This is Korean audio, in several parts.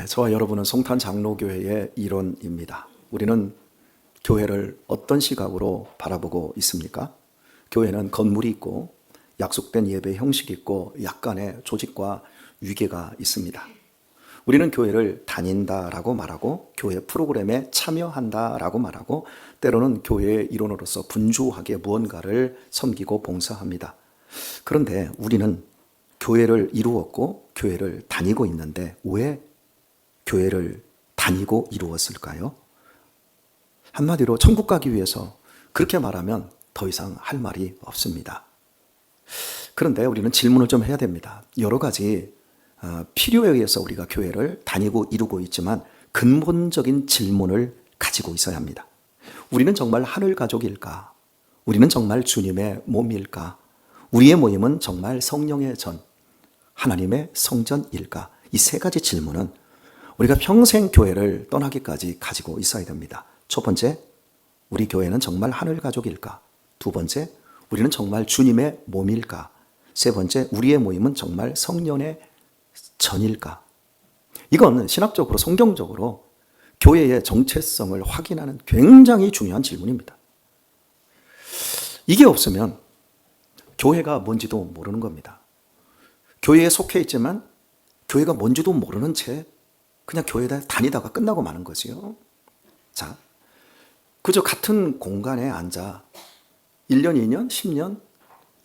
저와 여러분은 송탄 장로교회의 일원입니다. 우리는 교회를 어떤 시각으로 바라보고 있습니까? 교회는 건물이 있고 약속된 예배 형식이 있고 약간의 조직과 위계가 있습니다. 우리는 교회를 다닌다라고 말하고 교회 프로그램에 참여한다라고 말하고 때로는 교회의 일원으로서 분주하게 무언가를 섬기고 봉사합니다. 그런데 우리는 교회를 이루었고 교회를 다니고 있는데 왜 교회를 다니고 이루었을까요? 한마디로 천국 가기 위해서 그렇게 말하면 더 이상 할 말이 없습니다. 그런데 우리는 질문을 좀 해야 됩니다. 여러 가지 필요에 의해서 우리가 교회를 다니고 이루고 있지만 근본적인 질문을 가지고 있어야 합니다. 우리는 정말 하늘 가족일까? 우리는 정말 주님의 몸일까? 우리의 모임은 정말 성령의 전, 하나님의 성전일까? 이 세 가지 질문은 우리가 평생 교회를 떠나기까지 가지고 있어야 됩니다. 첫 번째, 우리 교회는 정말 하늘 가족일까? 두 번째, 우리는 정말 주님의 몸일까? 세 번째, 우리의 모임은 정말 성령의 전일까? 이건 신학적으로 성경적으로 교회의 정체성을 확인하는 굉장히 중요한 질문입니다. 이게 없으면 교회가 뭔지도 모르는 겁니다. 교회에 속해 있지만 교회가 뭔지도 모르는 채 그냥 교회에 다니다가 끝나고 마는 거지요. 자, 그저 같은 공간에 앉아 1년, 2년, 10년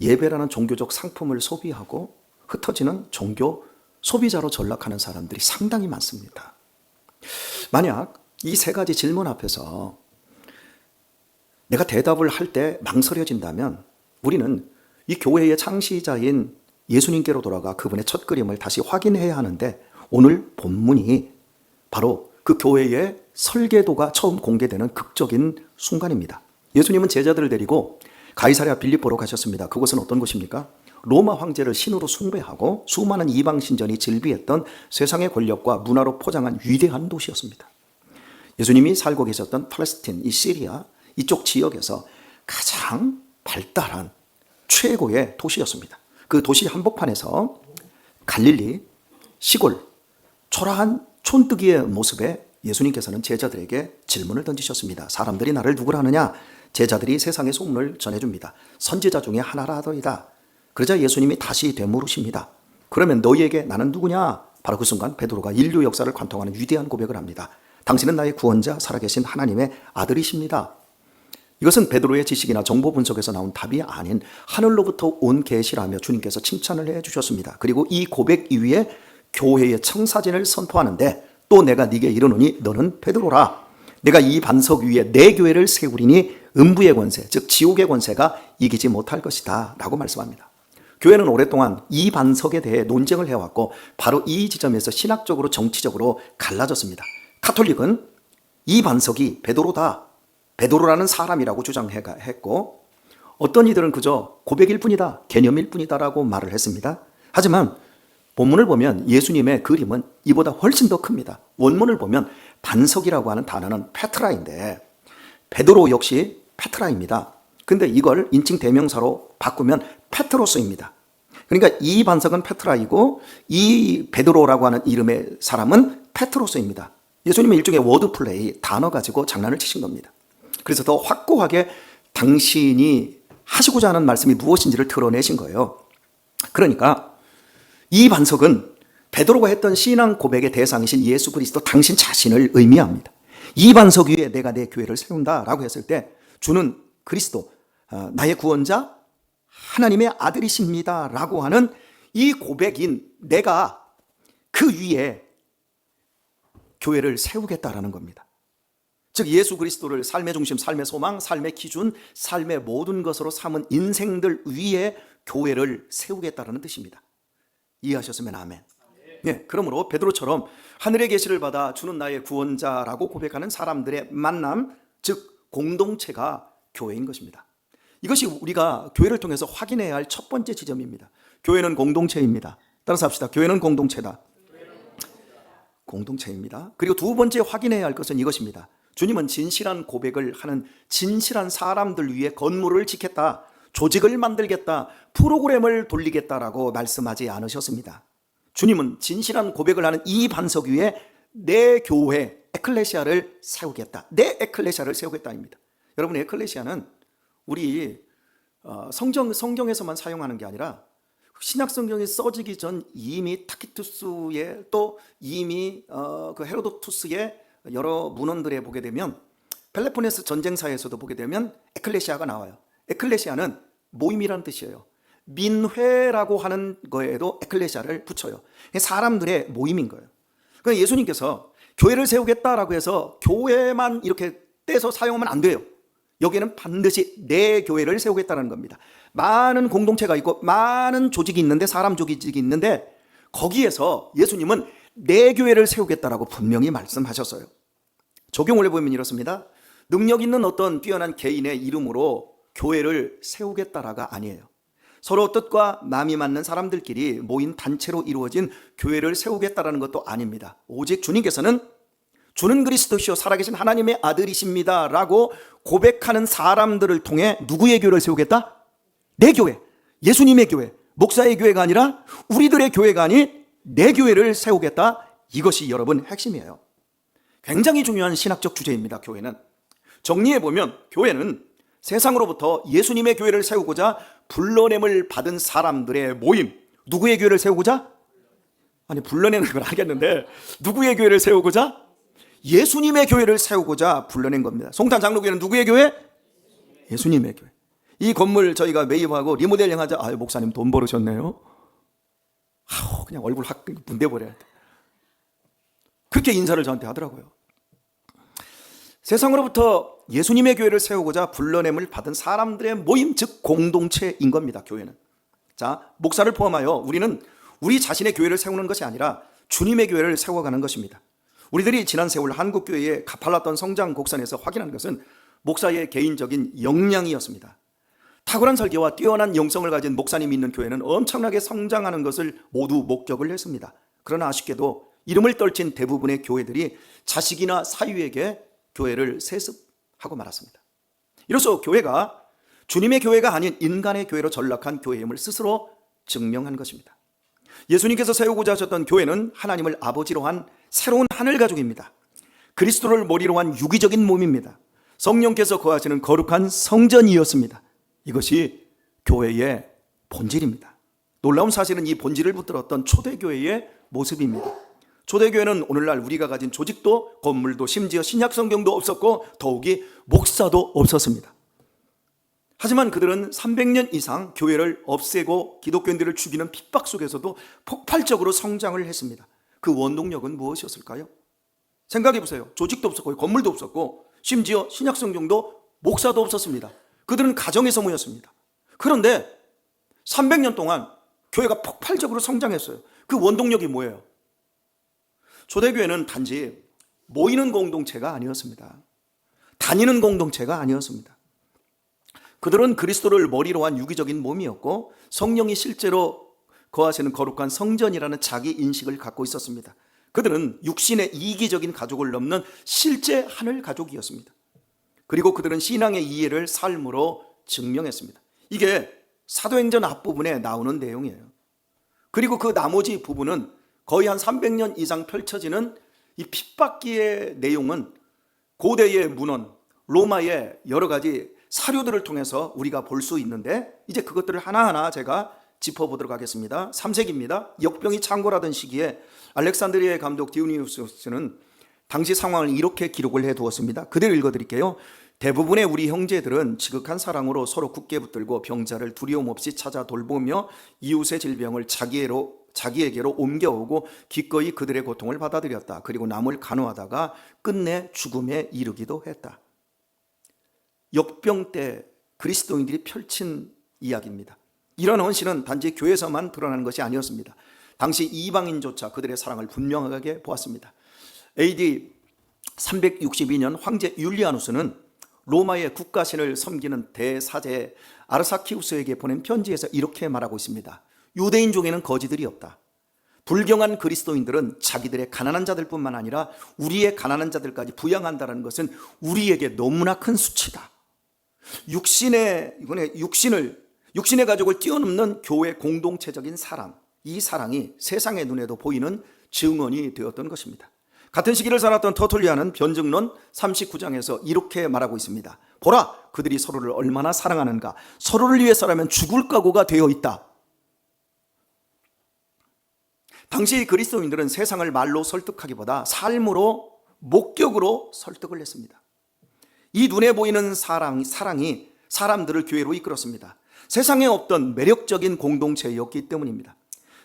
예배라는 종교적 상품을 소비하고 흩어지는 종교 소비자로 전락하는 사람들이 상당히 많습니다. 만약 이 세 가지 질문 앞에서 내가 대답을 할 때 망설여진다면 우리는 이 교회의 창시자인 예수님께로 돌아가 그분의 첫 그림을 다시 확인해야 하는데 오늘 본문이 바로 그 교회의 설계도가 처음 공개되는 극적인 순간입니다. 예수님은 제자들을 데리고 가이사랴 빌립보로 가셨습니다. 그곳은 어떤 곳입니까? 로마 황제를 신으로 숭배하고 수많은 이방 신전이 즐비했던 세상의 권력과 문화로 포장한 위대한 도시였습니다. 예수님이 살고 계셨던 팔레스틴, 이 시리아 이쪽 지역에서 가장 발달한 최고의 도시였습니다. 그 도시 한복판에서 갈릴리 시골 초라한 촌뜨기의 모습에 예수님께서는 제자들에게 질문을 던지셨습니다. 사람들이 나를 누구라 하느냐? 제자들이 세상의 소문을 전해줍니다. 선지자 중에 하나라 하더이다. 그러자 예수님이 다시 되물으십니다. 그러면 너희에게 나는 누구냐? 바로 그 순간 베드로가 인류 역사를 관통하는 위대한 고백을 합니다. 당신은 나의 구원자 살아계신 하나님의 아들이십니다. 이것은 베드로의 지식이나 정보 분석에서 나온 답이 아닌 하늘로부터 온 계시라며 주님께서 칭찬을 해주셨습니다. 그리고 이 고백 이후에 교회의 청사진을 선포하는데 또 내가 네게 이르노니 너는 베드로라. 내가 이 반석 위에 내 교회를 세우리니 음부의 권세, 즉 지옥의 권세가 이기지 못할 것이다 라고 말씀합니다. 교회는 오랫동안 이 반석에 대해 논쟁을 해왔고 바로 이 지점에서 신학적으로 정치적으로 갈라졌습니다. 카톨릭은 이 반석이 베드로다, 베드로라는 사람이라고 주장했고 어떤 이들은 그저 고백일 뿐이다, 개념일 뿐이다 라고 말을 했습니다. 하지만 본문을 보면 예수님의 그림은 이보다 훨씬 더 큽니다. 원문을 보면 반석이라고 하는 단어는 페트라인데 베드로 역시 페트라입니다. 근데 이걸 인칭 대명사로 바꾸면 페트로스입니다. 그러니까 이 반석은 페트라이고 이 베드로라고 하는 이름의 사람은 페트로스입니다. 예수님은 일종의 워드플레이, 단어 가지고 장난을 치신 겁니다. 그래서 더 확고하게 당신이 하시고자 하는 말씀이 무엇인지를 드러내신 거예요. 그러니까 이 반석은 베드로가 했던 신앙 고백의 대상이신 예수 그리스도 당신 자신을 의미합니다. 이 반석 위에 내가 내 교회를 세운다라고 했을 때 주는 그리스도, 나의 구원자, 하나님의 아들이십니다 라고 하는 이 고백인 내가 그 위에 교회를 세우겠다라는 겁니다. 즉 예수 그리스도를 삶의 중심, 삶의 소망, 삶의 기준, 삶의 모든 것으로 삼은 인생들 위에 교회를 세우겠다라는 뜻입니다. 이해하셨으면 아멘. 네, 그러므로 베드로처럼 하늘의 계시를 받아 주는 나의 구원자라고 고백하는 사람들의 만남, 즉 공동체가 교회인 것입니다. 이것이 우리가 교회를 통해서 확인해야 할 첫 번째 지점입니다. 교회는 공동체입니다. 따라서 합시다. 교회는 공동체다. 공동체입니다. 그리고 두 번째 확인해야 할 것은 이것입니다. 주님은 진실한 고백을 하는 진실한 사람들 위해 건물을 짓겠다, 조직을 만들겠다, 프로그램을 돌리겠다라고 말씀하지 않으셨습니다. 주님은 진실한 고백을 하는 이 반석 위에 내 교회 에클레시아를 세우겠다. 내 에클레시아를 세우겠다입니다. 여러분, 에클레시아는 우리 성경에서만 사용하는 게 아니라 신약 성경이 써지기 전 이미 타키투스의 또 이미 그 헤로도투스의 여러 문헌들에 보게 되면 펠로폰네소 전쟁사에서도 보게 되면 에클레시아가 나와요. 에클레시아는 모임이라는 뜻이에요. 민회라고 하는 거에도 에클레시아를 붙여요. 사람들의 모임인 거예요. 그러니까 예수님께서 교회를 세우겠다라고 해서 교회만 이렇게 떼서 사용하면 안 돼요. 여기에는 반드시 내 교회를 세우겠다는 겁니다. 많은 공동체가 있고 많은 조직이 있는데, 사람 조직이 있는데, 거기에서 예수님은 내 교회를 세우겠다라고 분명히 말씀하셨어요. 적용을 해보면 이렇습니다. 능력 있는 어떤 뛰어난 개인의 이름으로 교회를 세우겠다라가 아니에요. 서로 뜻과 마음이 맞는 사람들끼리 모인 단체로 이루어진 교회를 세우겠다라는 것도 아닙니다. 오직 주님께서는 주는 그리스도시요 살아계신 하나님의 아들이십니다 라고 고백하는 사람들을 통해 누구의 교회를 세우겠다? 내 교회, 예수님의 교회, 목사의 교회가 아니라 우리들의 교회가 아닌 내 교회를 세우겠다. 이것이 여러분 핵심이에요. 굉장히 중요한 신학적 주제입니다. 교회는 정리해보면 교회는 세상으로부터 예수님의 교회를 세우고자 불러냄을 받은 사람들의 모임. 누구의 교회를 세우고자? 아니, 불러내는 건 알겠는데 누구의 교회를 세우고자? 예수님의 교회를 세우고자 불러낸 겁니다. 송탄 장로교회는 누구의 교회? 예수님의 교회. 이 건물 저희가 매입하고 리모델링 하자. 아유, 목사님 돈 벌으셨네요. 그냥 얼굴 확 분대버려야 돼. 그렇게 인사를 저한테 하더라고요. 세상으로부터 예수님의 교회를 세우고자 불러냄을 받은 사람들의 모임, 즉 공동체인 겁니다. 교회는. 자, 목사를 포함하여 우리는 우리 자신의 교회를 세우는 것이 아니라 주님의 교회를 세워가는 것입니다. 우리들이 지난 세월 한국교회의 가팔랐던 성장 곡선에서 확인한 것은 목사의 개인적인 역량이었습니다. 탁월한 설계와 뛰어난 영성을 가진 목사님이 있는 교회는 엄청나게 성장하는 것을 모두 목격을 했습니다. 그러나 아쉽게도 이름을 떨친 대부분의 교회들이 자식이나 사위에게 교회를 세습하고 말았습니다. 이로써 교회가 주님의 교회가 아닌 인간의 교회로 전락한 교회임을 스스로 증명한 것입니다. 예수님께서 세우고자 하셨던 교회는 하나님을 아버지로 한 새로운 하늘 가족입니다. 그리스도를 머리로 한 유기적인 몸입니다. 성령께서 거하시는 거룩한 성전이었습니다. 이것이 교회의 본질입니다. 놀라운 사실은 이 본질을 붙들었던 초대교회의 모습입니다. 초대교회는 오늘날 우리가 가진 조직도 건물도 심지어 신약성경도 없었고 더욱이 목사도 없었습니다. 하지만 그들은 300년 이상 교회를 없애고 기독교인들을 죽이는 핍박 속에서도 폭발적으로 성장을 했습니다. 그 원동력은 무엇이었을까요? 생각해 보세요. 조직도 없었고 건물도 없었고 심지어 신약성경도 목사도 없었습니다. 그들은 가정에서 모였습니다. 그런데 300년 동안 교회가 폭발적으로 성장했어요. 그 원동력이 뭐예요? 초대교회는 단지 모이는 공동체가 아니었습니다. 다니는 공동체가 아니었습니다. 그들은 그리스도를 머리로 한 유기적인 몸이었고 성령이 실제로 거하시는 거룩한 성전이라는 자기 인식을 갖고 있었습니다. 그들은 육신의 이기적인 가족을 넘는 실제 하늘 가족이었습니다. 그리고 그들은 신앙의 이해를 삶으로 증명했습니다. 이게 사도행전 앞부분에 나오는 내용이에요. 그리고 그 나머지 부분은 거의 한 300년 이상 펼쳐지는 이 핍박기의 내용은 고대의 문헌, 로마의 여러 가지 사료들을 통해서 우리가 볼 수 있는데 이제 그것들을 하나하나 제가 짚어보도록 하겠습니다. 3세기입니다. 역병이 창궐하던 시기에 알렉산드리아의 감독 디오니우스는 당시 상황을 이렇게 기록을 해두었습니다. 그대로 읽어드릴게요. 대부분의 우리 형제들은 지극한 사랑으로 서로 굳게 붙들고 병자를 두려움 없이 찾아 돌보며 이웃의 질병을 자기에게로 옮겨오고 기꺼이 그들의 고통을 받아들였다. 그리고 남을 간호하다가 끝내 죽음에 이르기도 했다. 역병 때 그리스도인들이 펼친 이야기입니다. 이런 헌신은 단지 교회에서만 드러나는 것이 아니었습니다. 당시 이방인조차 그들의 사랑을 분명하게 보았습니다. AD 362년 황제 율리아누스는 로마의 국가신을 섬기는 대사제 아르사키우스에게 보낸 편지에서 이렇게 말하고 있습니다. 유대인 중에는 거지들이 없다. 불경한 그리스도인들은 자기들의 가난한 자들뿐만 아니라 우리의 가난한 자들까지 부양한다는 것은 우리에게 너무나 큰 수치다. 육신의 가족을 뛰어넘는 교회 공동체적인 사랑, 이 사랑이 세상의 눈에도 보이는 증언이 되었던 것입니다. 같은 시기를 살았던 터툴리아는 변증론 39장에서 이렇게 말하고 있습니다. 보라, 그들이 서로를 얼마나 사랑하는가. 서로를 위해서라면 죽을 각오가 되어 있다. 당시 그리스도인들은 세상을 말로 설득하기보다 삶으로, 목격으로 설득을 했습니다. 이 눈에 보이는 사랑이 사람들을 교회로 이끌었습니다. 세상에 없던 매력적인 공동체였기 때문입니다.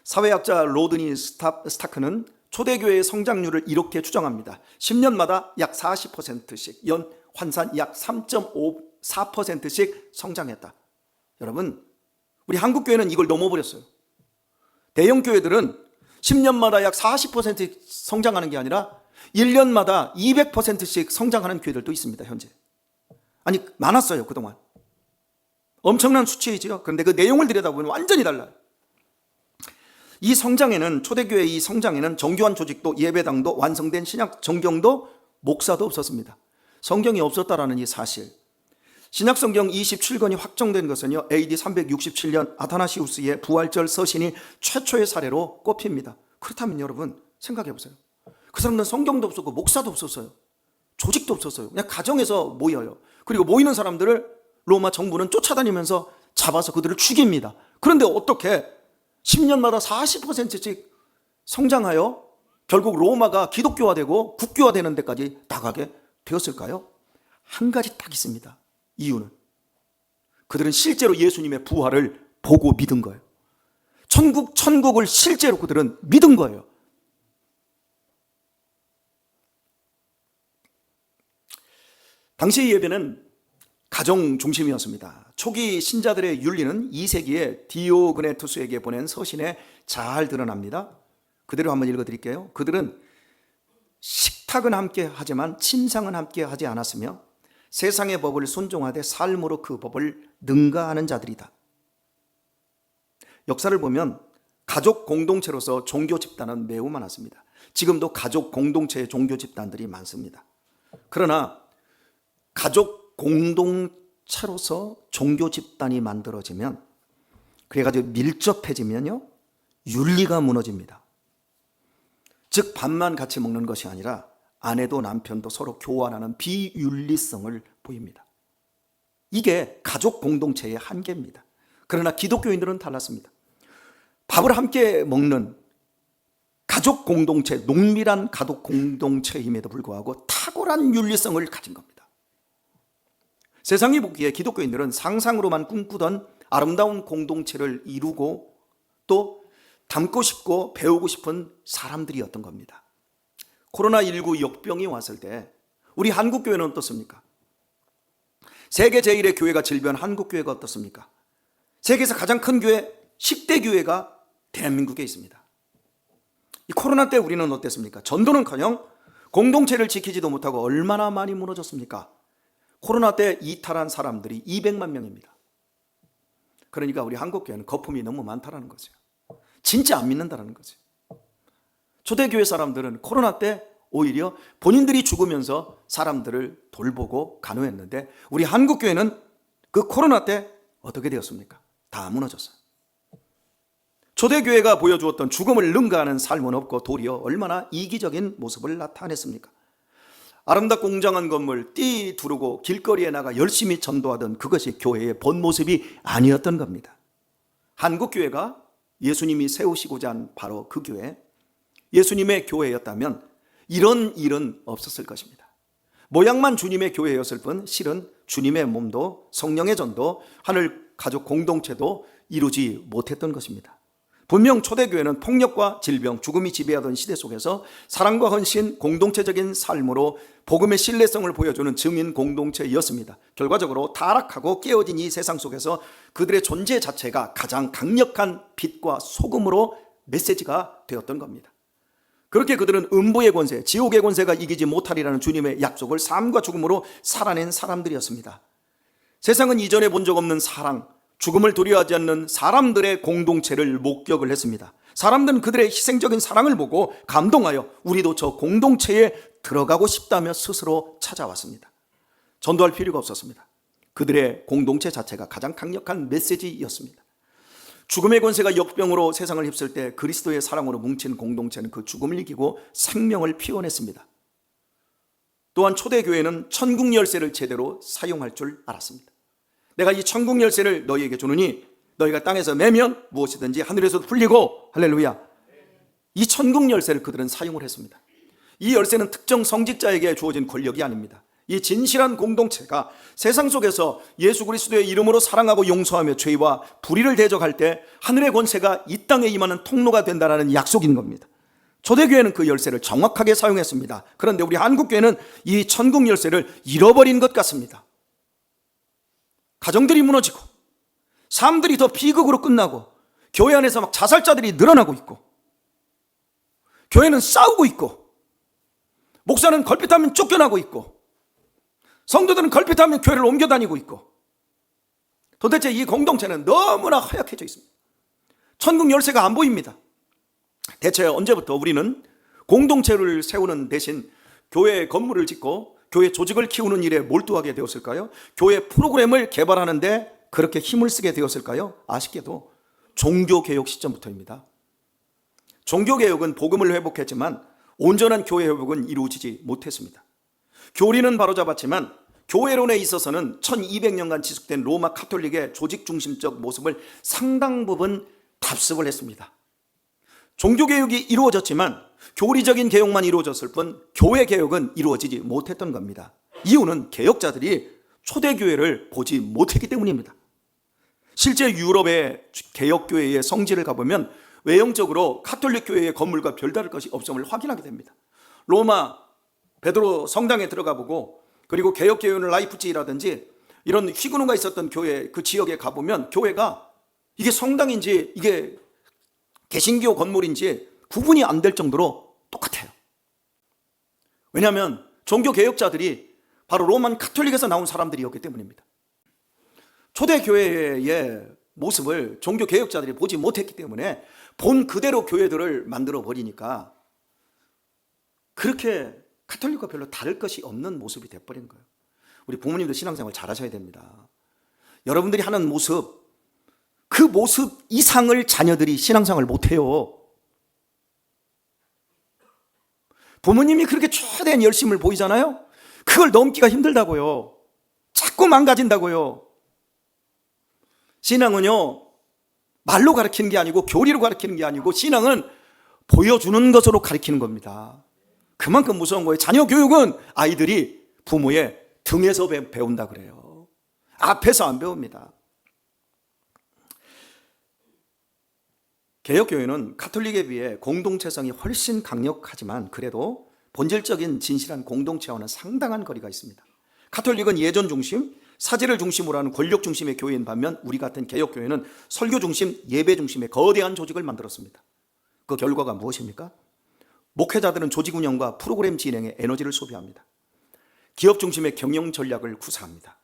사회학자 로드니 스타크는 초대교회의 성장률을 이렇게 추정합니다. 10년마다 약 40%씩, 연 환산 약 3.54%씩 성장했다. 여러분, 우리 한국교회는 이걸 넘어버렸어요. 대형 교회들은 10년마다 약 40% 성장하는 게 아니라 1년마다 200%씩 성장하는 교회들도 있습니다. 현재. 아니, 많았어요, 그동안. 엄청난 수치이죠. 그런데 그 내용을 들여다보면 완전히 달라요. 이 성장에는, 초대교회의 이 성장에는 정교한 조직도, 예배당도, 완성된 신약 정경도, 목사도 없었습니다. 성경이 없었다라는 이 사실. 신약 성경 27권이 확정된 것은요, AD 367년 아타나시우스의 부활절 서신이 최초의 사례로 꼽힙니다. 그렇다면 여러분 생각해 보세요. 그 사람들은 성경도 없었고 목사도 없었어요. 조직도 없었어요. 그냥 가정에서 모여요. 그리고 모이는 사람들을 로마 정부는 쫓아다니면서 잡아서 그들을 죽입니다. 그런데 어떻게 10년마다 40%씩 성장하여 결국 로마가 기독교화되고 국교화되는 데까지 나가게 되었을까요? 한 가지 딱 있습니다. 이유는 그들은 실제로 예수님의 부활을 보고 믿은 거예요. 천국을 실제로 그들은 믿은 거예요. 당시의 예배는 가정 중심이었습니다. 초기 신자들의 윤리는 2세기에 디오그네투스에게 보낸 서신에 잘 드러납니다. 그대로 한번 읽어드릴게요. 그들은 식탁은 함께 하지만 침상은 함께 하지 않았으며 세상의 법을 순종하되 삶으로 그 법을 능가하는 자들이다. 역사를 보면 가족 공동체로서 종교 집단은 매우 많았습니다. 지금도 가족 공동체의 종교 집단들이 많습니다. 그러나 가족 공동체로서 종교 집단이 만들어지면, 그래가지고 밀접해지면요, 윤리가 무너집니다. 즉 밥만 같이 먹는 것이 아니라 아내도 남편도 서로 교환하는 비윤리성을 보입니다. 이게 가족 공동체의 한계입니다. 그러나 기독교인들은 달랐습니다. 밥을 함께 먹는 가족 공동체, 농밀한 가족 공동체임에도 불구하고 탁월한 윤리성을 가진 겁니다. 세상이 보기에 기독교인들은 상상으로만 꿈꾸던 아름다운 공동체를 이루고 또 닮고 싶고 배우고 싶은 사람들이었던 겁니다. 코로나19 역병이 왔을 때 우리 한국교회는 어떻습니까? 세계 제1의 교회가 질변 한국교회가 어떻습니까? 세계에서 가장 큰 교회 10대 교회가 대한민국에 있습니다. 이 코로나 때 우리는 어땠습니까? 전도는커녕 공동체를 지키지도 못하고 얼마나 많이 무너졌습니까? 코로나 때 이탈한 사람들이 200만 명입니다. 그러니까 우리 한국교회는 거품이 너무 많다는 거죠. 진짜 안 믿는다는 거죠. 초대교회 사람들은 코로나 때 오히려 본인들이 죽으면서 사람들을 돌보고 간호했는데 우리 한국교회는 그 코로나 때 어떻게 되었습니까? 다 무너졌어요. 초대교회가 보여주었던 죽음을 능가하는 삶은 없고 도리어 얼마나 이기적인 모습을 나타냈습니까? 아름답고 웅장한 건물 띠 두르고 길거리에 나가 열심히 전도하던 그것이 교회의 본 모습이 아니었던 겁니다. 한국교회가 예수님이 세우시고자 한 바로 그 교회, 예수님의 교회였다면 이런 일은 없었을 것입니다. 모양만 주님의 교회였을 뿐 실은 주님의 몸도 성령의 전도, 하늘 가족 공동체도 이루지 못했던 것입니다. 분명 초대교회는 폭력과 질병, 죽음이 지배하던 시대 속에서 사랑과 헌신, 공동체적인 삶으로 복음의 신뢰성을 보여주는 증인 공동체였습니다. 결과적으로 타락하고 깨어진 이 세상 속에서 그들의 존재 자체가 가장 강력한 빛과 소금으로 메시지가 되었던 겁니다. 그렇게 그들은 음부의 권세, 지옥의 권세가 이기지 못하리라는 주님의 약속을 삶과 죽음으로 살아낸 사람들이었습니다. 세상은 이전에 본 적 없는 사랑, 죽음을 두려워하지 않는 사람들의 공동체를 목격을 했습니다. 사람들은 그들의 희생적인 사랑을 보고 감동하여 우리도 저 공동체에 들어가고 싶다며 스스로 찾아왔습니다. 전도할 필요가 없었습니다. 그들의 공동체 자체가 가장 강력한 메시지였습니다. 죽음의 권세가 역병으로 세상을 휩쓸 때 그리스도의 사랑으로 뭉친 공동체는 그 죽음을 이기고 생명을 피워냈습니다. 또한 초대교회는 천국 열쇠를 제대로 사용할 줄 알았습니다. 내가 이 천국 열쇠를 너희에게 주느니 너희가 땅에서 매면 무엇이든지 하늘에서도 풀리고, 할렐루야, 이 천국 열쇠를 그들은 사용을 했습니다. 이 열쇠는 특정 성직자에게 주어진 권력이 아닙니다. 이 진실한 공동체가 세상 속에서 예수 그리스도의 이름으로 사랑하고 용서하며 죄와 불의를 대적할 때 하늘의 권세가 이 땅에 임하는 통로가 된다는 약속인 겁니다. 초대교회는 그 열쇠를 정확하게 사용했습니다. 그런데 우리 한국교회는 이 천국 열쇠를 잃어버린 것 같습니다. 가정들이 무너지고 삶들이 더 비극으로 끝나고 교회 안에서 막 자살자들이 늘어나고 있고 교회는 싸우고 있고 목사는 걸핏하면 쫓겨나고 있고 성도들은 걸핏하면 교회를 옮겨 다니고 있고 도대체 이 공동체는 너무나 허약해져 있습니다. 천국 열쇠가 안 보입니다. 대체 언제부터 우리는 공동체를 세우는 대신 교회 건물을 짓고 교회 조직을 키우는 일에 몰두하게 되었을까요? 교회 프로그램을 개발하는데 그렇게 힘을 쓰게 되었을까요? 아쉽게도 종교개혁 시점부터입니다. 종교개혁은 복음을 회복했지만 온전한 교회 회복은 이루어지지 못했습니다. 교리는 바로잡았지만 교회론에 있어서는 1200년간 지속된 로마 카톨릭의 조직 중심적 모습을 상당 부분 답습을 했습니다. 종교개혁이 이루어졌지만 교리적인 개혁만 이루어졌을 뿐 교회 개혁은 이루어지지 못했던 겁니다. 이유는 개혁자들이 초대교회를 보지 못했기 때문입니다. 실제 유럽의 개혁교회의 성지를 가보면 외형적으로 카톨릭 교회의 건물과 별다를 것이 없음을 확인하게 됩니다. 로마 베드로 성당에 들어가 보고 그리고 개혁교회는 라이프치히라든지 이런 휘근호가 있었던 교회 그 지역에 가보면 교회가 이게 성당인지 이게 개신교 건물인지 구분이 안 될 정도로 똑같아요. 왜냐하면 종교개혁자들이 바로 로만 카톨릭에서 나온 사람들이었기 때문입니다. 초대교회의 모습을 종교개혁자들이 보지 못했기 때문에 본 그대로 교회들을 만들어 버리니까 그렇게 카톨릭과 별로 다를 것이 없는 모습이 돼버린 거예요. 우리 부모님도 신앙생활 잘하셔야 됩니다. 여러분들이 하는 모습, 그 모습 이상을 자녀들이 신앙생활을 못해요. 부모님이 그렇게 최대한 열심을 보이잖아요. 그걸 넘기가 힘들다고요. 자꾸 망가진다고요. 신앙은요, 말로 가르치는 게 아니고 교리로 가르치는 게 아니고 신앙은 보여주는 것으로 가르치는 겁니다. 그만큼 무서운 거예요. 자녀 교육은 아이들이 부모의 등에서 배운다 그래요. 앞에서 안 배웁니다. 개혁교회는 카톨릭에 비해 공동체성이 훨씬 강력하지만 그래도 본질적인 진실한 공동체와는 상당한 거리가 있습니다. 카톨릭은 예전 중심, 사제를 중심으로 하는 권력 중심의 교회인 반면 우리 같은 개혁교회는 설교 중심, 예배 중심의 거대한 조직을 만들었습니다. 그 결과가 무엇입니까? 목회자들은 조직 운영과 프로그램 진행에 에너지를 소비합니다. 기업 중심의 경영 전략을 구사합니다.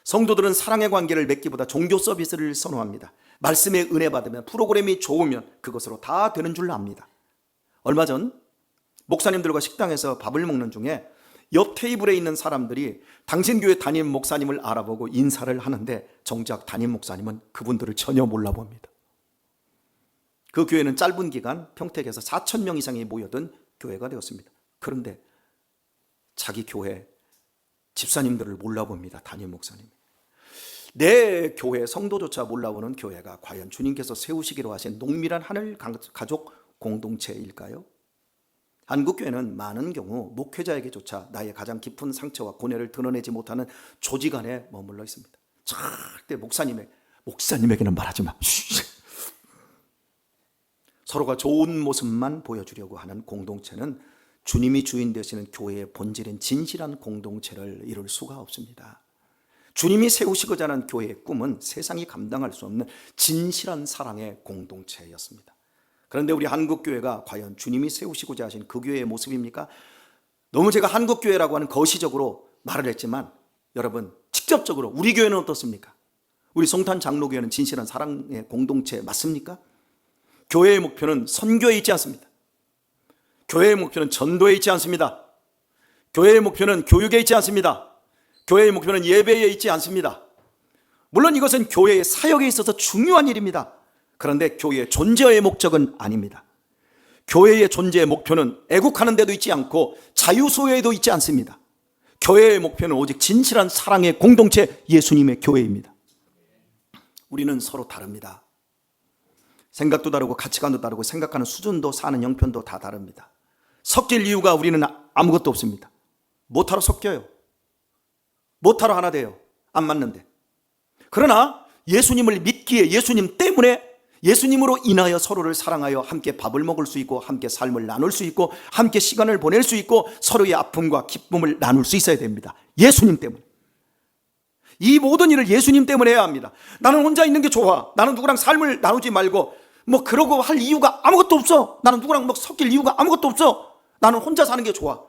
성도들은 사랑의 관계를 맺기보다 종교 서비스를 선호합니다. 말씀의 은혜 받으면 프로그램이 좋으면 그것으로 다 되는 줄 압니다. 얼마 전 목사님들과 식당에서 밥을 먹는 중에 옆 테이블에 있는 사람들이 당신 교회 담임 목사님을 알아보고 인사를 하는데 정작 담임 목사님은 그분들을 전혀 몰라봅니다. 그 교회는 짧은 기간 평택에서 4,000명 이상이 모여든 교회가 되었습니다. 그런데 자기 교회 집사님들을 몰라봅니다. 담임 목사님이. 내 교회 성도조차 몰라보는 교회가 과연 주님께서 세우시기로 하신 농밀한 하늘 가족 공동체일까요? 한국교회는 많은 경우 목회자에게조차 나의 가장 깊은 상처와 고뇌를 드러내지 못하는 조직 안에 머물러 있습니다. 절대 목사님에게는 말하지 마. 서로가 좋은 모습만 보여주려고 하는 공동체는 주님이 주인 되시는 교회의 본질인 진실한 공동체를 이룰 수가 없습니다. 주님이 세우시고자 하는 교회의 꿈은 세상이 감당할 수 없는 진실한 사랑의 공동체였습니다. 그런데 우리 한국교회가 과연 주님이 세우시고자 하신 그 교회의 모습입니까? 너무 제가 한국교회라고 하는 거시적으로 말을 했지만 여러분 직접적으로 우리 교회는 어떻습니까? 우리 송탄 장로교회는 진실한 사랑의 공동체 맞습니까? 교회의 목표는 선교에 있지 않습니다. 교회의 목표는 전도에 있지 않습니다. 교회의 목표는 교육에 있지 않습니다. 교회의 목표는 예배에 있지 않습니다. 물론 이것은 교회의 사역에 있어서 중요한 일입니다. 그런데 교회의 존재의 목적은 아닙니다. 교회의 존재의 목표는 애국하는 데도 있지 않고 자유소유에도 있지 않습니다. 교회의 목표는 오직 진실한 사랑의 공동체 예수님의 교회입니다. 우리는 서로 다릅니다. 생각도 다르고 가치관도 다르고 생각하는 수준도 사는 형편도 다 다릅니다. 섞일 이유가 우리는 아무것도 없습니다. 못하러 섞여요. 못하러 하나 돼요. 안 맞는데. 그러나 예수님을 믿기에 예수님 때문에 예수님으로 인하여 서로를 사랑하여 함께 밥을 먹을 수 있고 함께 삶을 나눌 수 있고 함께 시간을 보낼 수 있고 서로의 아픔과 기쁨을 나눌 수 있어야 됩니다. 예수님 때문에. 이 모든 일을 예수님 때문에 해야 합니다. 나는 혼자 있는 게 좋아. 나는 누구랑 삶을 나누지 말고 뭐 그러고 할 이유가 아무것도 없어. 나는 누구랑 뭐 섞일 이유가 아무것도 없어. 나는 혼자 사는 게 좋아.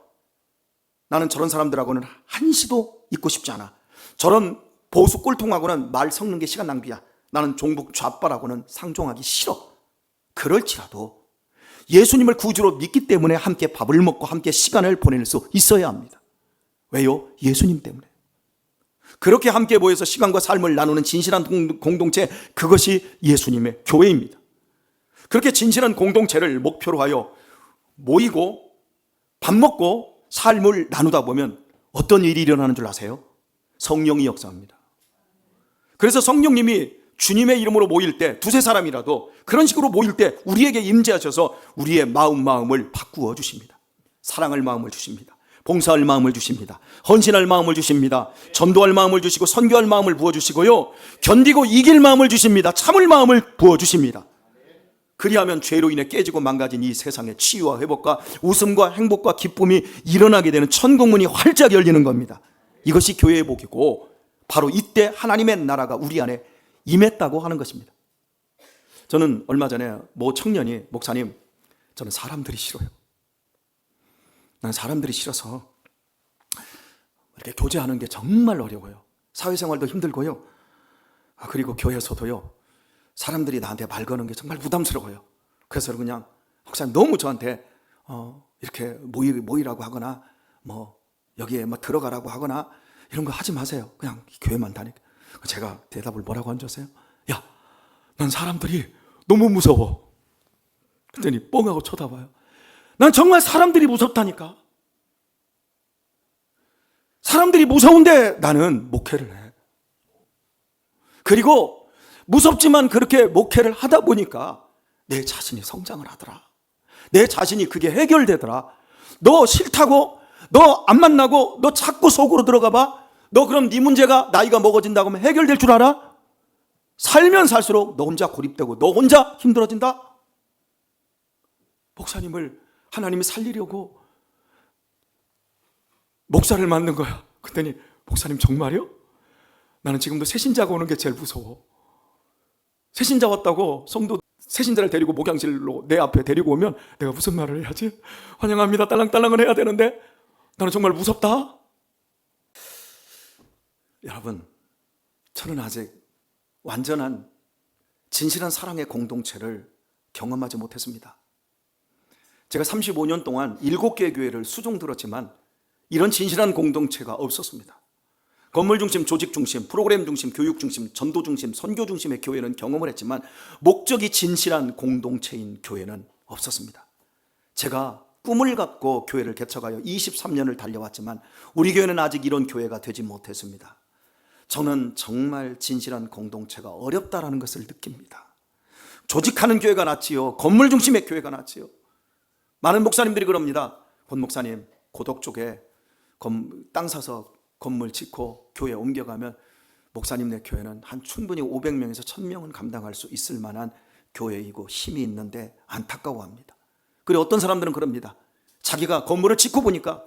나는 저런 사람들하고는 한시도 있고 싶지 않아. 저런 보수 꼴통하고는 말 섞는 게 시간 낭비야. 나는 종북 좌빨하고는 상종하기 싫어. 그럴지라도 예수님을 구주로 믿기 때문에 함께 밥을 먹고 함께 시간을 보낼 수 있어야 합니다. 왜요? 예수님 때문에. 그렇게 함께 모여서 시간과 삶을 나누는 진실한 공동체, 그것이 예수님의 교회입니다. 그렇게 진실한 공동체를 목표로 하여 모이고 밥 먹고 삶을 나누다 보면 어떤 일이 일어나는 줄 아세요? 성령이 역사합니다. 그래서 성령님이 주님의 이름으로 모일 때 두세 사람이라도 그런 식으로 모일 때 우리에게 임재하셔서 우리의 마음을 바꾸어 주십니다. 사랑할 마음을 주십니다. 봉사할 마음을 주십니다. 헌신할 마음을 주십니다. 전도할 마음을 주시고 선교할 마음을 부어주시고요, 견디고 이길 마음을 주십니다. 참을 마음을 부어주십니다. 그리하면 죄로 인해 깨지고 망가진 이 세상의 치유와 회복과 웃음과 행복과 기쁨이 일어나게 되는 천국문이 활짝 열리는 겁니다. 이것이 교회의 복이고 바로 이때 하나님의 나라가 우리 안에 임했다고 하는 것입니다. 저는 얼마 전에 모 청년이, 목사님, 저는 사람들이 싫어요. 난 사람들이 싫어서 이렇게 교제하는 게 정말 어려워요. 사회생활도 힘들고요. 그리고 교회에서도요, 사람들이 나한테 말 거는 게 정말 부담스러워요. 그래서 그냥 목사님 너무 저한테 이렇게 모이라고 하거나 뭐 여기에 뭐 들어가라고 하거나 이런 거 하지 마세요. 그냥 교회만 다니까. 제가 대답을 뭐라고 한 줄 아세요? 야, 난 사람들이 너무 무서워. 그랬더니 뻥하고 쳐다봐요. 난 정말 사람들이 무섭다니까. 사람들이 무서운데 나는 목회를 해. 그리고 무섭지만 그렇게 목회를 하다 보니까 내 자신이 성장을 하더라. 내 자신이 그게 해결되더라. 너 싫다고? 너 안 만나고? 너 자꾸 속으로 들어가 봐? 너 그럼 네 문제가 나이가 먹어진다고 하면 해결될 줄 알아? 살면 살수록 너 혼자 고립되고 너 혼자 힘들어진다? 목사님을 하나님이 살리려고 목사를 만든 거야. 그랬더니 목사님 정말요? 나는 지금도 새신자가 오는 게 제일 무서워. 새신자 왔다고 성도 새신자를 데리고 목양실로 내 앞에 데리고 오면 내가 무슨 말을 해야지? 환영합니다 딸랑딸랑은 해야 되는데 나는 정말 무섭다. 여러분, 저는 아직 완전한 진실한 사랑의 공동체를 경험하지 못했습니다. 제가 35년 동안 7개의 교회를 수종 들었지만 이런 진실한 공동체가 없었습니다. 건물 중심, 조직 중심, 프로그램 중심, 교육 중심, 전도 중심, 선교 중심의 교회는 경험을 했지만 목적이 진실한 공동체인 교회는 없었습니다. 제가 꿈을 갖고 교회를 개척하여 23년을 달려왔지만 우리 교회는 아직 이런 교회가 되지 못했습니다. 저는 정말 진실한 공동체가 어렵다라는 것을 느낍니다. 조직하는 교회가 낫지요. 건물 중심의 교회가 낫지요. 많은 목사님들이 그럽니다. 권 목사님, 고덕 쪽에 땅 사서 건물 짓고 교회 옮겨가면 목사님네 교회는 한 충분히 500명에서 1000명은 감당할 수 있을 만한 교회이고 힘이 있는데 안타까워합니다. 그리고 어떤 사람들은 그럽니다. 자기가 건물을 짓고 보니까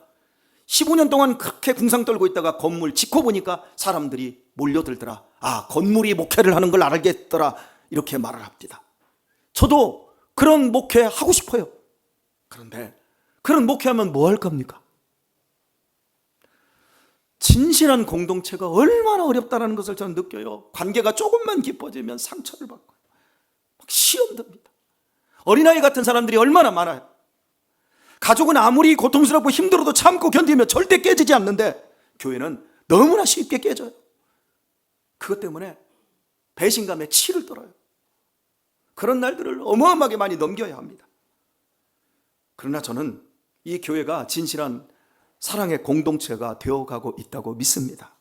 15년 동안 그렇게 궁상 떨고 있다가 건물 짓고 보니까 사람들이 몰려들더라. 아, 건물이 목회를 하는 걸 알겠더라. 이렇게 말을 합니다. 저도 그런 목회 하고 싶어요. 그런데 그런 목회하면 뭐 할 겁니까? 진실한 공동체가 얼마나 어렵다는 것을 저는 느껴요. 관계가 조금만 깊어지면 상처를 받고요. 막 시험 듭니다. 어린아이 같은 사람들이 얼마나 많아요. 가족은 아무리 고통스럽고 힘들어도 참고 견디면 절대 깨지지 않는데 교회는 너무나 쉽게 깨져요. 그것 때문에 배신감에 치를 떨어요. 그런 날들을 어마어마하게 많이 넘겨야 합니다. 그러나 저는 이 교회가 진실한 사랑의 공동체가 되어가고 있다고 믿습니다.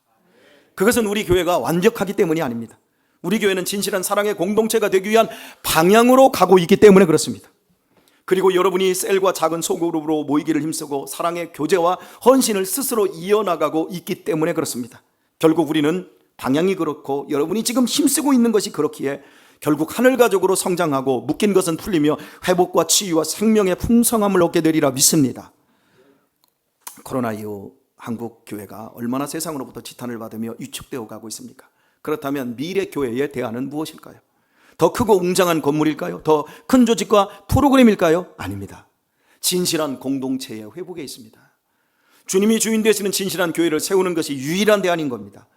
그것은 우리 교회가 완벽하기 때문이 아닙니다. 우리 교회는 진실한 사랑의 공동체가 되기 위한 방향으로 가고 있기 때문에 그렇습니다. 그리고 여러분이 셀과 작은 소그룹으로 모이기를 힘쓰고 사랑의 교제와 헌신을 스스로 이어나가고 있기 때문에 그렇습니다. 결국 우리는 방향이 그렇고 여러분이 지금 힘쓰고 있는 것이 그렇기에 결국 하늘가족으로 성장하고 묶인 것은 풀리며 회복과 치유와 생명의 풍성함을 얻게 되리라 믿습니다. 코로나 이후 한국 교회가 얼마나 세상으로부터 지탄을 받으며 위축되어 가고 있습니까? 그렇다면 미래 교회의 대안은 무엇일까요? 더 크고 웅장한 건물일까요? 더 큰 조직과 프로그램일까요? 아닙니다. 진실한 공동체의 회복에 있습니다. 주님이 주인 되시는 진실한 교회를 세우는 것이 유일한 대안인 겁니다.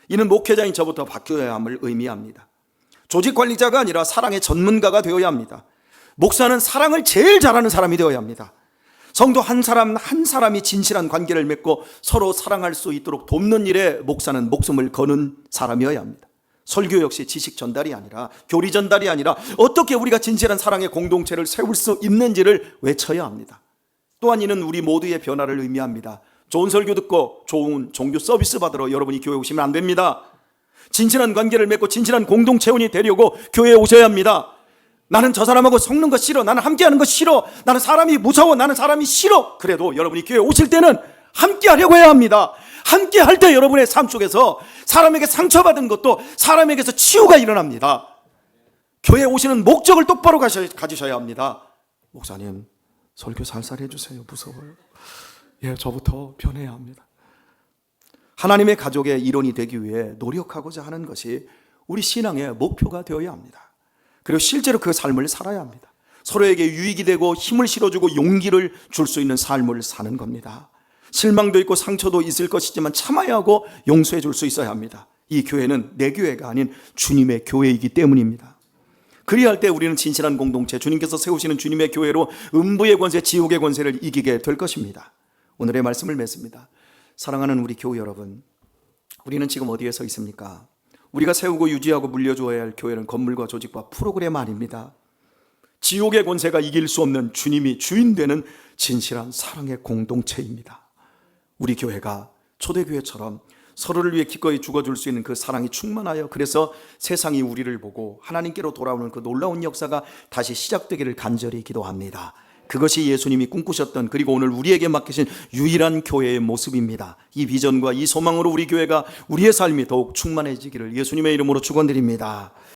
이는 목회자인 저부터 바뀌어야 함을 의미합니다. 조직 관리자가 아니라 사랑의 전문가가 되어야 합니다. 목사는 사랑을 제일 잘하는 사람이 되어야 합니다. 성도 한 사람 한 사람이 진실한 관계를 맺고 서로 사랑할 수 있도록 돕는 일에 목사는 목숨을 거는 사람이어야 합니다. 설교 역시 지식 전달이 아니라 교리 전달이 아니라 어떻게 우리가 진실한 사랑의 공동체를 세울 수 있는지를 외쳐야 합니다. 또한 이는 우리 모두의 변화를 의미합니다. 좋은 설교 듣고 좋은 종교 서비스 받으러 여러분이 교회에 오시면 안 됩니다. 진실한 관계를 맺고 진실한 공동체원이 되려고 교회에 오셔야 합니다. 나는 저 사람하고 섞는 거 싫어. 나는 함께하는 거 싫어. 나는 사람이 무서워. 나는 사람이 싫어. 그래도 여러분이 교회에 오실 때는 함께하려고 해야 합니다. 함께할 때 여러분의 삶 속에서 사람에게 상처받은 것도 사람에게서 치유가 일어납니다. 교회에 오시는 목적을 똑바로 가지셔야 합니다. 목사님, 설교 살살 해주세요. 무서워요. 예, 저부터 변해야 합니다. 하나님의 가족의 일원이 되기 위해 노력하고자 하는 것이 우리 신앙의 목표가 되어야 합니다. 그리고 실제로 그 삶을 살아야 합니다. 서로에게 유익이 되고 힘을 실어주고 용기를 줄 수 있는 삶을 사는 겁니다. 실망도 있고 상처도 있을 것이지만 참아야 하고 용서해 줄 수 있어야 합니다. 이 교회는 내 교회가 아닌 주님의 교회이기 때문입니다. 그리할 때 우리는 진실한 공동체, 주님께서 세우시는 주님의 교회로 음부의 권세, 지옥의 권세를 이기게 될 것입니다. 오늘의 말씀을 맺습니다. 사랑하는 우리 교회 여러분, 우리는 지금 어디에 서 있습니까? 우리가 세우고 유지하고 물려주어야 할 교회는 건물과 조직과 프로그램 아닙니다. 지옥의 권세가 이길 수 없는 주님이 주인 되는 진실한 사랑의 공동체입니다. 우리 교회가 초대교회처럼 서로를 위해 기꺼이 죽어줄 수 있는 그 사랑이 충만하여 그래서 세상이 우리를 보고 하나님께로 돌아오는 그 놀라운 역사가 다시 시작되기를 간절히 기도합니다. 그것이 예수님이 꿈꾸셨던 그리고 오늘 우리에게 맡기신 유일한 교회의 모습입니다. 이 비전과 이 소망으로 우리 교회가 우리의 삶이 더욱 충만해지기를 예수님의 이름으로 축원드립니다.